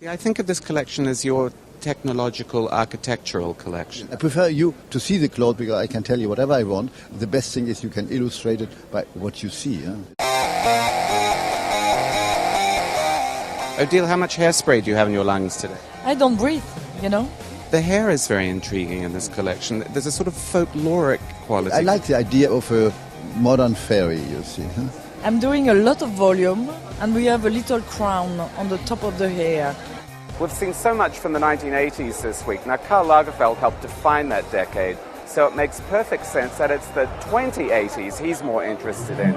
I think of this collection as your technological architectural collection. I prefer you to see the clothes because I can tell you whatever I want. The best thing is you can illustrate it by what you see. Odile, how much hairspray do you have in your lungs today? I don't breathe, you know. The hair is very intriguing in this collection. There's a sort of folkloric quality. I like the idea of a modern fairy, you see. I'm doing a lot of volume, and we have a little crown on the top of the hair. We've seen so much from the 1980s this week. Now, Karl Lagerfeld helped define that decade, so it makes perfect sense that it's the 2080s he's more interested in.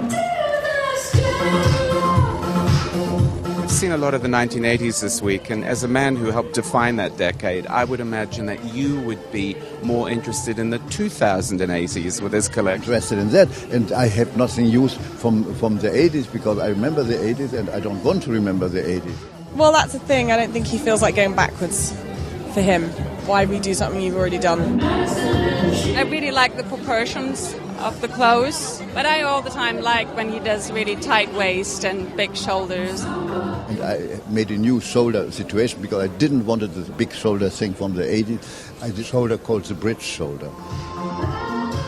We've seen a lot of the 1980s this week, and as a man who helped define that decade, I would imagine that you would be more interested in the 2080s with this collection. Interested in that, and I have nothing used from the 80s because I remember the 80s and I don't want to remember the 80s. Well, that's the thing. I don't think he feels like going backwards for him. Why redo something you've already done? I really like the proportions of the clothes, but I all the time like when he does really tight waist and big shoulders. And I made a new shoulder situation because I didn't want the big shoulder thing from the 80s. I did a shoulder called the bridge shoulder.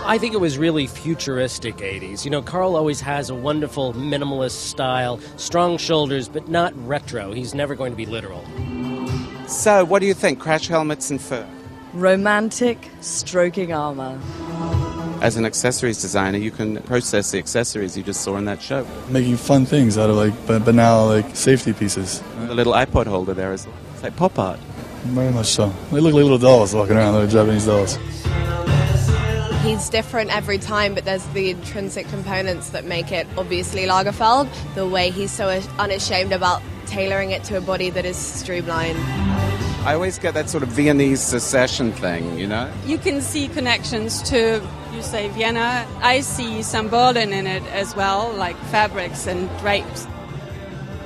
I think it was really futuristic 80s. You know, Karl always has a wonderful minimalist style, strong shoulders, but not retro. He's never going to be literal. So, what do you think? Crash helmets and fur? Romantic stroking armor. As an accessories designer, you can process the accessories you just saw in that show. Making fun things out of banal safety pieces. The little iPod holder there is it's like pop art. Very much so. They look like little dolls walking around, little Japanese dolls. He's different every time, but there's the intrinsic components that make it obviously Lagerfeld. The way he's so unashamed about tailoring it to a body that is streamlined. I always get that sort of Viennese secession thing, you know? You can see connections to, you say Vienna. I see some Berlin in it as well, like fabrics and drapes.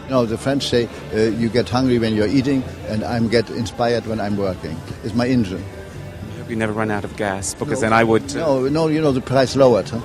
You know, the French say you get hungry when you're eating, and I get inspired when I'm working. It's my engine. You never run out of gas, because then I would too. No, you know, the price lowered, huh?